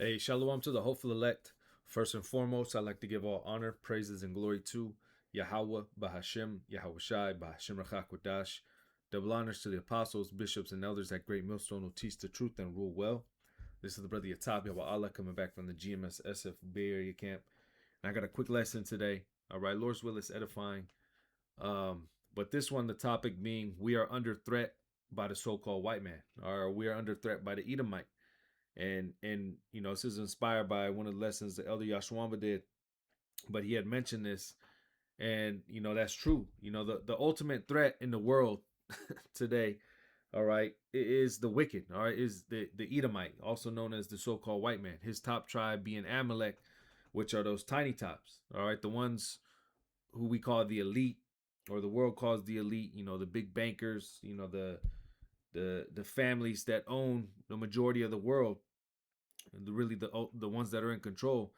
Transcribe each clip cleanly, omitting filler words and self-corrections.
Hey, shalom to the hopeful elect. First and foremost, I'd like to give all honor, praises, and glory to Yahweh, Bahashem, Yahweh Shai, Bahashem Rachakwadash. Double honors to the apostles, bishops, and elders at Great Millstone who teach the truth and rule well. This is the brother Yatab Yahweh Allah coming back from the GMS SF Bay Area camp. And I got a quick lesson today. All right, Lord's will is edifying. But this one, the topic being, we are under threat by the so-called white man, or we are under threat by the Edomite. And this is inspired by one of the lessons the elder Yashwamba did, but he had mentioned this, and that's true. The ultimate threat in the world today, all right, is the wicked, all right, is the Edomite, also known as the so-called white man, his top tribe being Amalek, which are those tiny tops, all right, the ones who we call the elite, or the world calls the elite, the big bankers, the families that own the majority of the world, really the ones that are in control.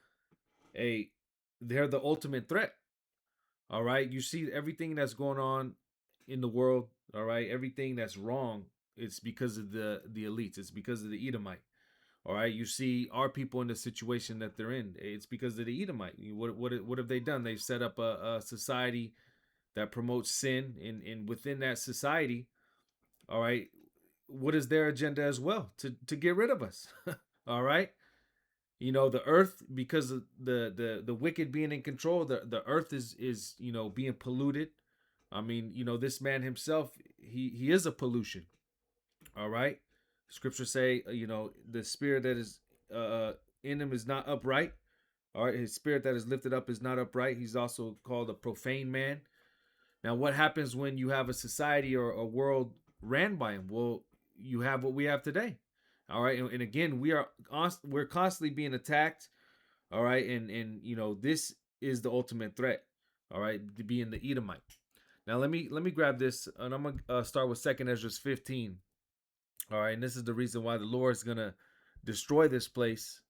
They're the ultimate threat. All right, you see everything that's going on in the world. All right, everything that's wrong. It's because of the elites. It's because of the Edomite. All right, you see our people in the situation that they're in. It's because of the Edomite. What have they done? They've set up a society that promotes sin, and within that society, all right, what is their agenda as well? To get rid of us. All right, the earth, because of the wicked being in control, the earth is being polluted. I mean, this man himself, he is a pollution. All right, scripture say, the spirit that is in him is not upright. All right, his spirit that is lifted up is not upright. He's also called a profane man. Now, what happens when you have a society or a world ran by him? Well, you have what we have today. All right, and again, we're constantly being attacked. All right, and this is the ultimate threat. All right, being the Edomite. Now let me grab this, and I'm gonna start with Second Ezra 15. All right, and this is the reason why the Lord is gonna destroy this place.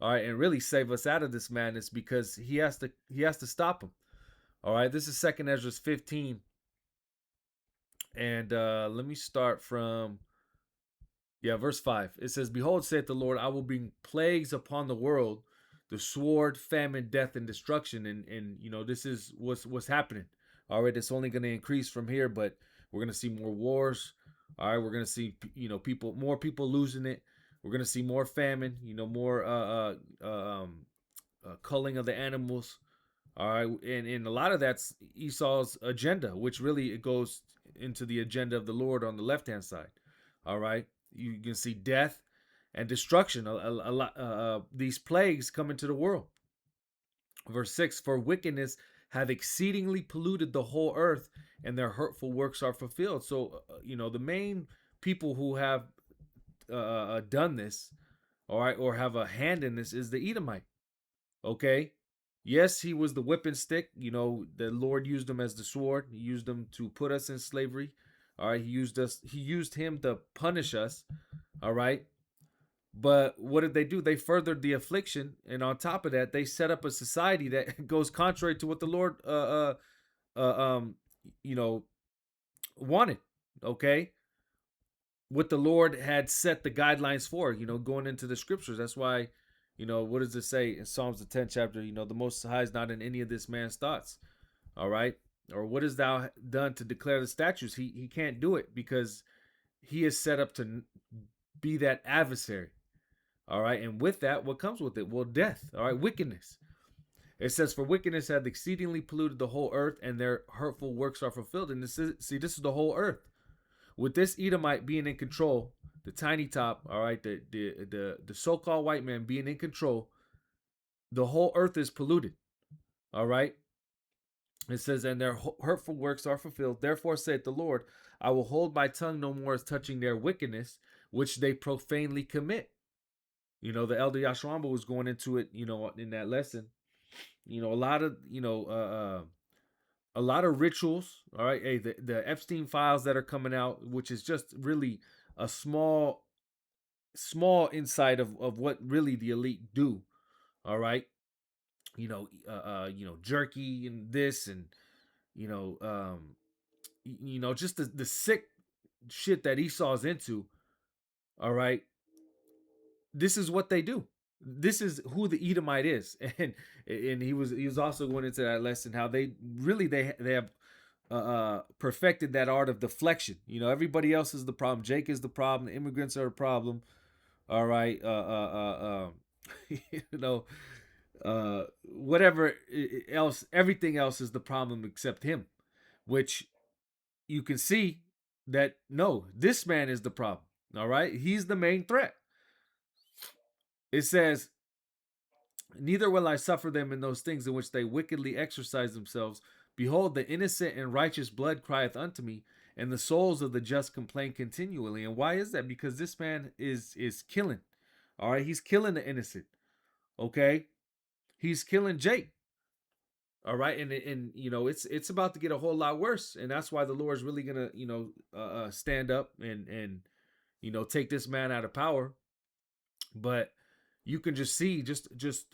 All right, and really save us out of this madness, because he has to stop him. All right, this is Second Ezra 15, and let me start from verse 5. It says, "Behold, saith the Lord, I will bring plagues upon the world, the sword, famine, death, and destruction." And this is what's happening. All right, it's only going to increase from here, but we're going to see more wars. All right, we're going to see more people losing it. We're going to see more famine. More culling of the animals. All right, and a lot of that's Esau's agenda, which really it goes into the agenda of the Lord on the left hand side. All right, you can see death and destruction. A lot these plagues come into the world. Verse 6: For wickedness have exceedingly polluted the whole earth, and their hurtful works are fulfilled. So the main people who have done this, all right, or have a hand in this, is the Edomite. Okay. Yes, he was the whipping stick. The Lord used him as the sword. He used him to put us in slavery. All right. He used him to punish us. All right. But what did they do? They furthered the affliction. And on top of that, they set up a society that goes contrary to what the Lord you know, wanted. Okay. What the Lord had set the guidelines for, going into the scriptures. That's why, what does it say in Psalms the 10th chapter? The Most High is not in any of this man's thoughts. All right. Or what has thou done to declare the statutes? He can't do it, because he is set up to be that adversary. All right. And with that, what comes with it? Well, death. All right. Wickedness. It says, "For wickedness hath exceedingly polluted the whole earth, and their hurtful works are fulfilled." And this is the whole earth. With this Edomite being in control, the tiny top, all right, the so-called white man being in control, the whole earth is polluted. All right. It says, "And their hurtful works are fulfilled. Therefore saith the Lord, I will hold my tongue no more as touching their wickedness, which they profanely commit." The elder Yashwamba was going into it, in that lesson. A lot of rituals. All right. Hey, the Epstein files that are coming out, which is just really a small insight of what really the elite do. All right. Jerky and this, and just the sick shit that Esau's into. All right. This is what they do. This is who the Edomite is, and he was also going into that lesson how they really they have perfected that art of deflection. You know, everybody else is the problem. Jake is the problem. The immigrants are the problem. All right, you know, whatever else, everything else is the problem except him, which you can see that no, this man is the problem. All right, he's the main threat. It says, neither will I suffer them in those things in which they wickedly exercise themselves. Behold, the innocent and righteous blood crieth unto me, and the souls of the just complain continually. And why is that? Because this man is killing. All right, he's killing the innocent. Okay, he's killing Jake. All right, and you know it's about to get a whole lot worse, and that's why the Lord's really gonna stand up and take this man out of power. But you can just see just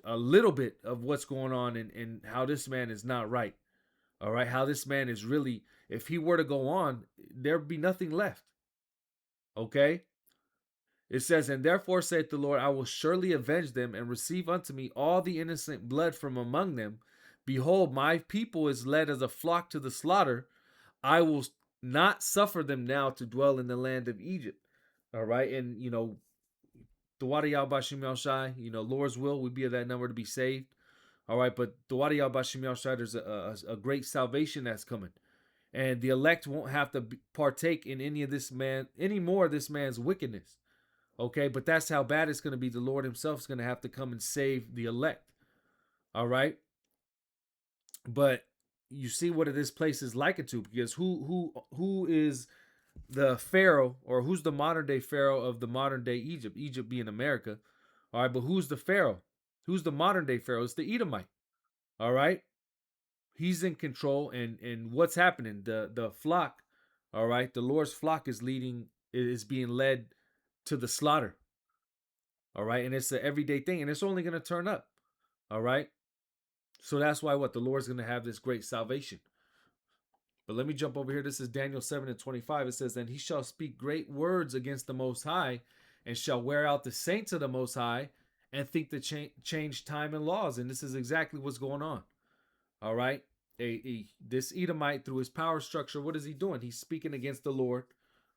a little bit of what's going on and how this man is not right. All right, how this man is really, if he were to go on, there'd be nothing left. Okay, it says, and therefore saith the Lord, I will surely avenge them and receive unto me all the innocent blood from among them. Behold, my people is led as a flock to the slaughter. I will not suffer them now to dwell in the land of Egypt. All right, and the water Yah Bashim Yahushai, Lord's will, we be of that number to be saved. All right, but the water Yah Bashim Yahushai, there's a great salvation that's coming. And the elect won't have to partake in any more of this man's wickedness. Okay, but that's how bad it's going to be. The Lord himself is going to have to come and save the elect. All right, but you see what this place is likened to, because who is the Pharaoh, or who's the modern day Pharaoh of the modern day Egypt? Egypt being America. All right, but who's the Pharaoh? Who's the modern day Pharaoh? It's the Edomite. All right, he's in control, and what's happening? The flock, all right, the Lord's flock is being led to the slaughter. All right, and it's an everyday thing, and it's only going to turn up. All right, so that's why the Lord's going to have this great salvation. But let me jump over here. This is Daniel 7:25. It says, and he shall speak great words against the Most High, and shall wear out the saints of the Most High, and think to change time and laws. And this is exactly what's going on. All right. This Edomite, through his power structure, what is he doing? He's speaking against the Lord.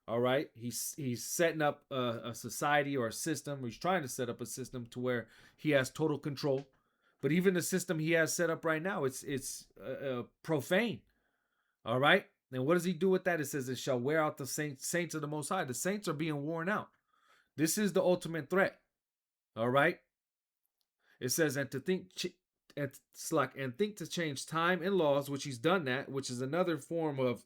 All right. He's setting up a society or a system. He's trying to set up a system to where he has total control. But even the system he has set up right now, it's profane. All right. And what does he do with that? It says, it shall wear out the saints of the Most High. The saints are being worn out. This is the ultimate threat. All right. It says, and to think to change time and laws, which he's done that, which is another form of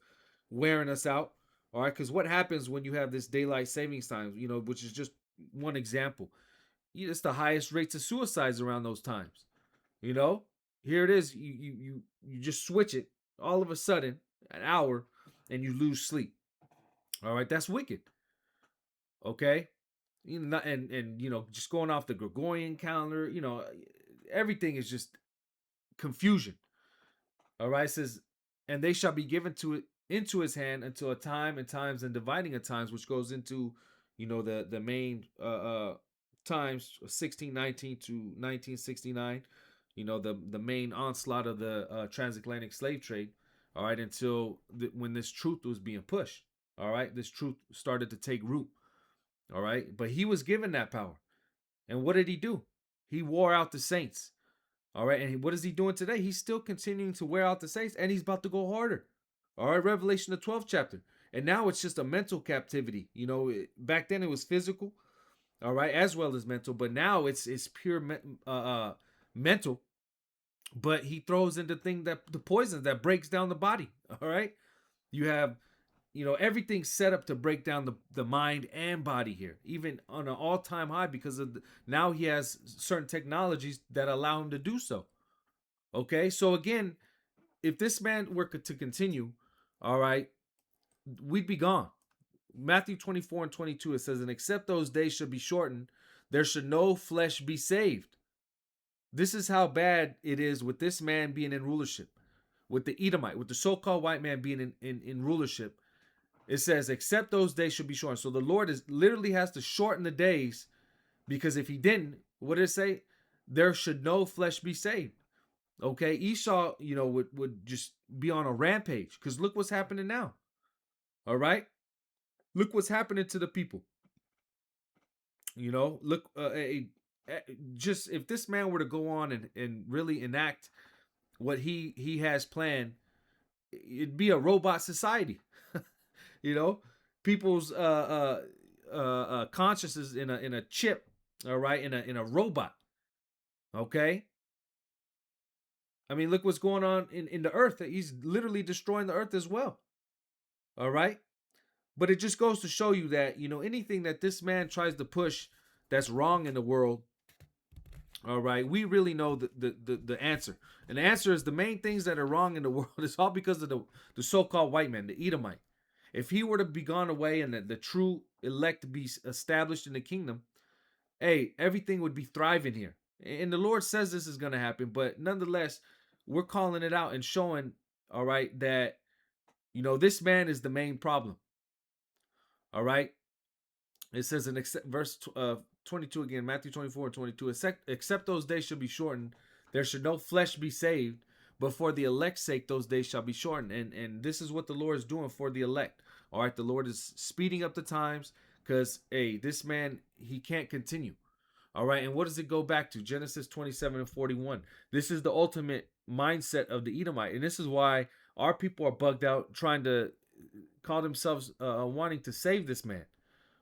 wearing us out. All right, because what happens when you have this daylight savings time, which is just one example. It's the highest rates of suicides around those times. Here it is. You just switch it all of a sudden, an hour, and you lose sleep. All right, that's wicked. Okay, and just going off the Gregorian calendar, everything is just confusion. All right, it says, and they shall be given into his hand until a time and times and dividing of times, which goes into the main times 1619 to 1969. The main onslaught of the transatlantic slave trade. All right, until when this truth was being pushed. All right, this truth started to take root. All right, but he was given that power, and what did he do? He wore out the saints. All right, and what is he doing today? He's still continuing to wear out the saints, and he's about to go harder. All right, Revelation the 12th chapter, and now it's just a mental captivity. Back then it was physical, all right, as well as mental, but now it's pure mental. But he throws in the poison that breaks down the body. All right, you have everything's set up to break down the mind and body here, even on an all-time high, because now he has certain technologies that allow him to do so. Okay, so again, if this man were to continue, all right, we'd be gone. Matthew 24:22, it says, and except those days should be shortened, there should no flesh be saved. This is how bad it is with this man being in rulership, with the Edomite, with the so-called white man being in rulership. It says, except those days should be shortened. So the Lord literally has to shorten the days, because if he didn't, What did it say? There should no flesh be saved. Okay, Esau, would just be on a rampage because look what's happening now. All right, look what's happening to the people. Look, just if this man were to go on and really enact what he has planned, it'd be a robot society. you know, People's consciousness in a chip. All right, in a robot. Okay, I mean, look what's going on in the earth. He's literally destroying the earth as well. All right. But it just goes to show you that, anything that this man tries to push that's wrong in the world, all right, we really know the answer. And the answer is the main things that are wrong in the world is all because of the so-called white man, the Edomite. If he were to be gone away and the true elect to be established in the kingdom, hey, everything would be thriving here. And the Lord says this is going to happen, but nonetheless, we're calling it out and showing, all right, that, this man is the main problem. All right. It says in verse 22 again, Matthew 24 and 22, except those days shall be shortened, there should no flesh be saved, but for the elect's sake, those days shall be shortened. And this is what the Lord is doing for the elect. All right. The Lord is speeding up the times because, hey, this man, he can't continue. All right. And what does it go back to? Genesis 27 and 41. This is the ultimate mindset of the Edomite. And this is why our people are bugged out trying to call themselves wanting to save this man.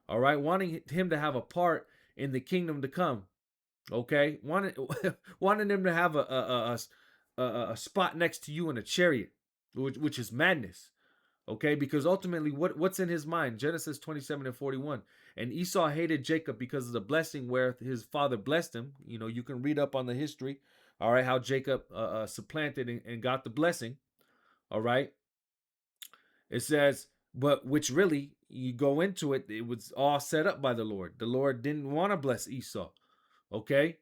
All right. Wanting him to have a part in the kingdom to come. Okay. Wanting him to have a spot next to you in a chariot, which is madness. Okay, because ultimately, what's in his mind? Genesis 27 and 41. And Esau hated Jacob because of the blessing where his father blessed him. You can read up on the history. All right, how Jacob supplanted and got the blessing. All right. It says, but which really, you go into it, it was all set up by the Lord. The Lord didn't want to bless Esau. Okay.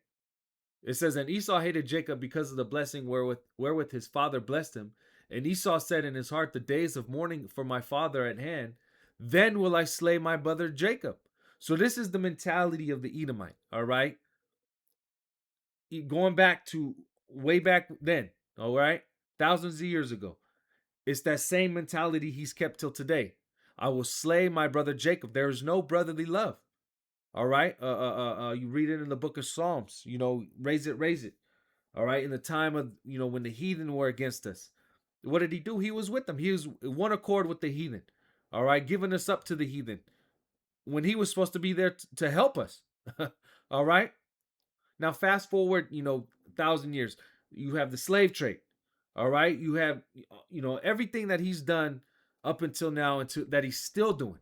It says, and Esau hated Jacob because of the blessing wherewith his father blessed him. And Esau said in his heart, the days of mourning for my father at hand, then will I slay my brother Jacob. So this is the mentality of the Edomite, all right? Going back to way back then, all right? Thousands of years ago. It's that same mentality he's kept till today. I will slay my brother Jacob. There is no brotherly love. All right? You read it in the book of Psalms. Raise it, raise it. All right, in the time of when the heathen were against us, what did he do? He was with them. He was one accord with the heathen. All right, giving us up to the heathen when he was supposed to be there to help us. All right. Now fast forward, 1,000 years. You have the slave trade. All right, you have everything that he's done up until now, that he's still doing.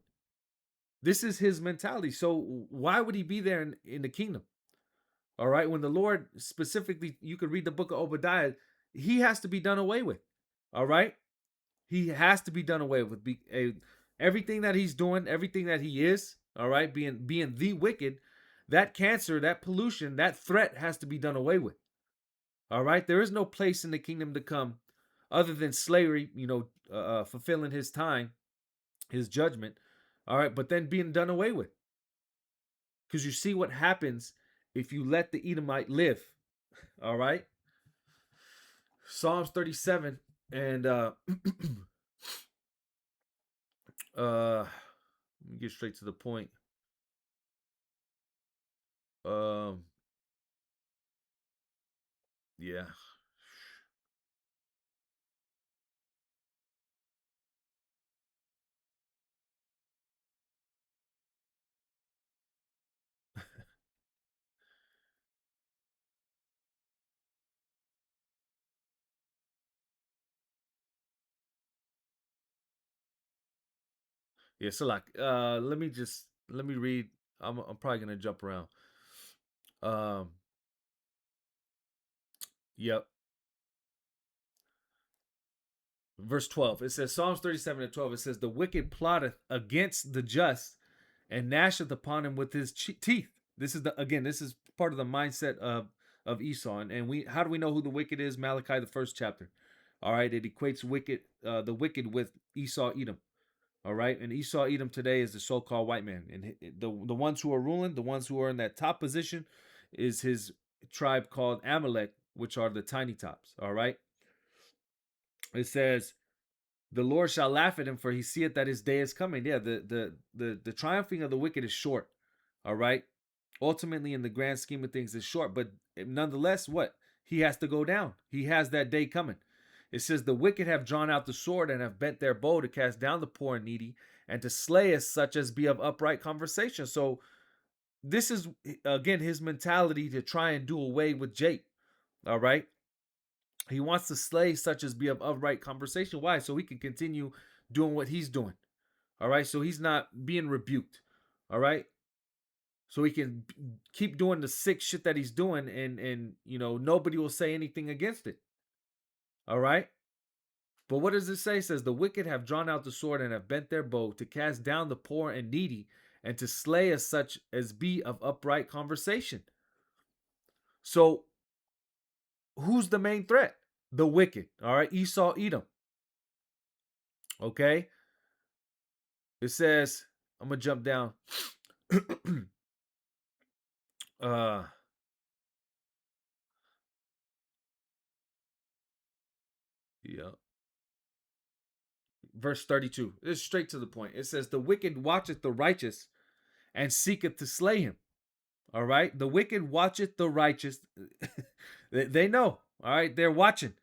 This is his mentality. So why would he be there in the kingdom? All right. When the Lord specifically, you could read the book of Obadiah, he has to be done away with. All right. He has to be done away with. Everything that he's doing, everything that he is, all right, being the wicked, that cancer, that pollution, that threat has to be done away with. All right. There is no place in the kingdom to come other than slavery, fulfilling his time, his judgment. All right. But then being done away with. Because you see what happens if you let the Edomite live. All right. Psalms 37 and let me get straight to the point. Um yeah. Yeah, so like let me read. I'm probably gonna jump around. Um yep. Verse 12. It says Psalms 37 and 12. It says the wicked plotteth against the just and gnasheth upon him with his teeth. This is part of the mindset of Esau. And we how do we know who the wicked is? Malachi, the first chapter. All right, it equates the wicked with Esau, Edom. All right, and Esau, Edom today is the so-called white man, and the ones who are ruling, the ones who are in that top position, is his tribe called Amalek, which are the tiny tops. All right. It says, the Lord shall laugh at him, for he seeth that his day is coming. Yeah, the triumphing of the wicked is short. All right. Ultimately, in the grand scheme of things, it's short. But nonetheless, what? He has to go down. He has that day coming. It says, the wicked have drawn out the sword and have bent their bow to cast down the poor and needy and to slay as such as be of upright conversation. So this is again his mentality to try and do away with Jake. All right. He wants to slay such as be of upright conversation. Why? So he can continue doing what he's doing. All right. So he's not being rebuked. All right. So he can keep doing the sick shit that he's doing, and nobody will say anything against it. All right. But what does it say? It says, the wicked have drawn out the sword and have bent their bow to cast down the poor and needy and to slay as such as be of upright conversation. So who's the main threat? The wicked. All right. Esau, Edom. Okay. It says, I'm gonna jump down. uh yeah. Verse 32. It's straight to the point. It says, the wicked watcheth the righteous and seeketh to slay him. All right. The wicked watcheth the righteous. They know. All right. They're watching.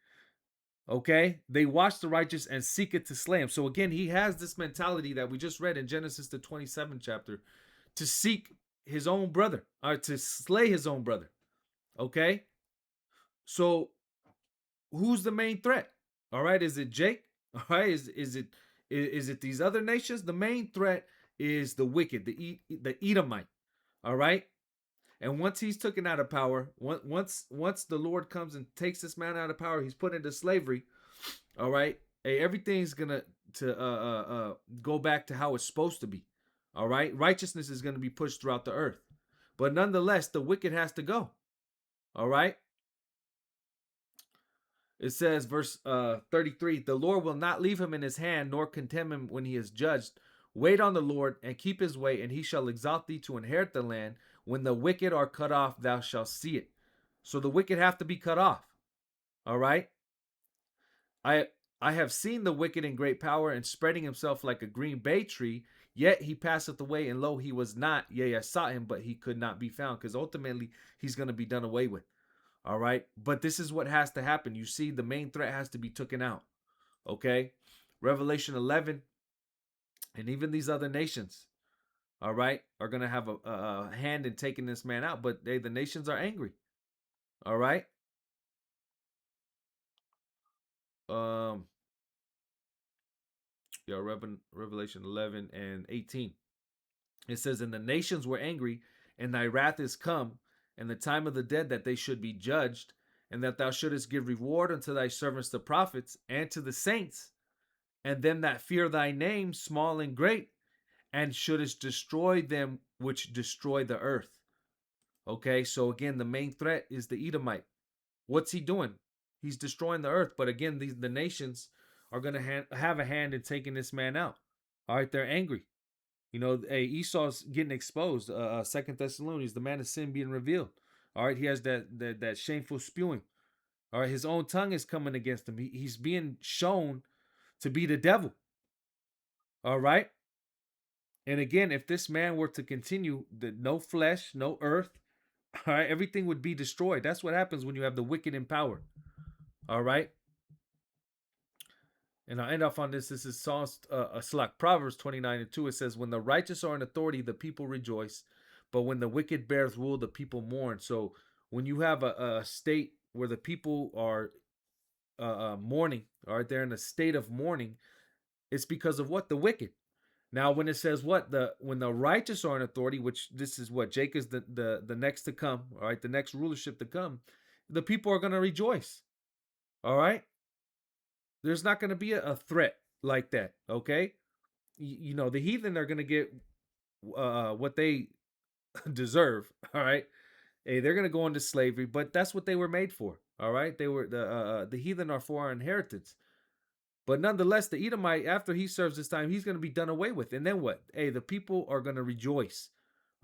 Okay. They watch the righteous and seek it to slay him. So again, he has this mentality that we just read in Genesis, the 27th chapter, to seek his own brother, or to slay his own brother. Okay. So who's the main threat? All right. Is it Jake? All right. Is it these other nations? The main threat is the wicked, the Edomite. All right. And once he's taken out of power, once the Lord comes and takes this man out of power, he's put into slavery. All right, hey, everything's gonna go back to how it's supposed to be. All right, righteousness is gonna be pushed throughout the earth, but nonetheless, the wicked has to go. All right. It says, verse 33, the Lord will not leave him in his hand, nor condemn him when he is judged. Wait on the Lord and keep his way, and he shall exalt thee to inherit the land. When the wicked are cut off, thou shalt see it. So the wicked have to be cut off. All right. I I have seen the wicked in great power and spreading himself like a green bay tree. Yet he passeth away, and lo, he was not. Yea, I sought him, but he could not be found. Because ultimately, he's going to be done away with. All right. But this is what has to happen. You see, the main threat has to be taken out. Okay. Revelation 11 and even these other nations, all right, are going to have a hand in taking this man out. But the nations are angry. All right. Um, yeah, Revelation 11 and 18. It says, and the nations were angry, and thy wrath is come, and the time of the dead that they should be judged, and that thou shouldest give reward unto thy servants the prophets, and to the saints, and them that fear thy name, small and great, and shouldest destroy them which destroy the earth. Okay, so again, the main threat is the Edomite. What's he doing? He's destroying the earth. But again, the nations are going to have a hand in taking this man out. All right, they're angry. Hey, Esau's getting exposed. Second Thessalonians, the man of sin being revealed. All right, he has that shameful spewing. All right, his own tongue is coming against him. He's being shown to be the devil. All right. And again, if this man were to continue, no flesh, no earth, all right, everything would be destroyed. That's what happens when you have the wicked in power. All right. And I'll end off on this. This is Psalms, Proverbs 29 and 2. It says, when the righteous are in authority, the people rejoice. But when the wicked bears rule, the people mourn. So when you have a state where the people are mourning, all right, they're in a state of mourning, it's because of what? The wicked. Now, when it says when the righteous are in authority, which this is what Jake is the next to come, all right, the next rulership to come, the people are going to rejoice. All right. There's not going to be a threat like that. Okay. The heathen are going to get what they deserve. All right. Hey, they're going to go into slavery, but that's what they were made for. All right. They were the heathen are for our inheritance. But nonetheless, the Edomite, after he serves this time, he's going to be done away with. And then what? Hey, the people are going to rejoice.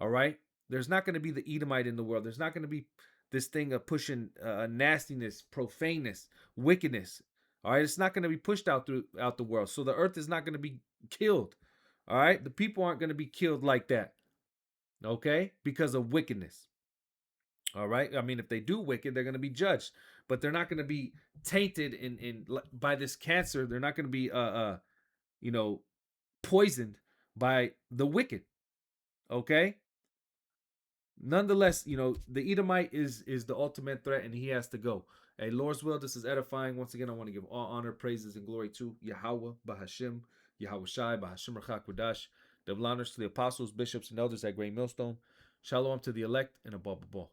All right. There's not going to be the Edomite in the world. There's not going to be this thing of pushing nastiness, profaneness, wickedness. All right, it's not going to be pushed out the world. So the earth is not going to be killed. All right, the people aren't going to be killed like that. Okay, because of wickedness. All right, I mean, if they do wicked, they're going to be judged, but they're not going to be tainted in by this cancer. They're not going to be you know poisoned by the wicked. Okay, nonetheless, the Edomite is the ultimate threat, and he has to go. Hey, Lord's will, this is edifying. Once again, I want to give all honor, praises, and glory to Yahweh, Bahashim, Yahweh Shai, Bahashim Rachak Kodash. Double honors to the apostles, bishops, and elders at Great Millstone. Shalom to the elect and above all.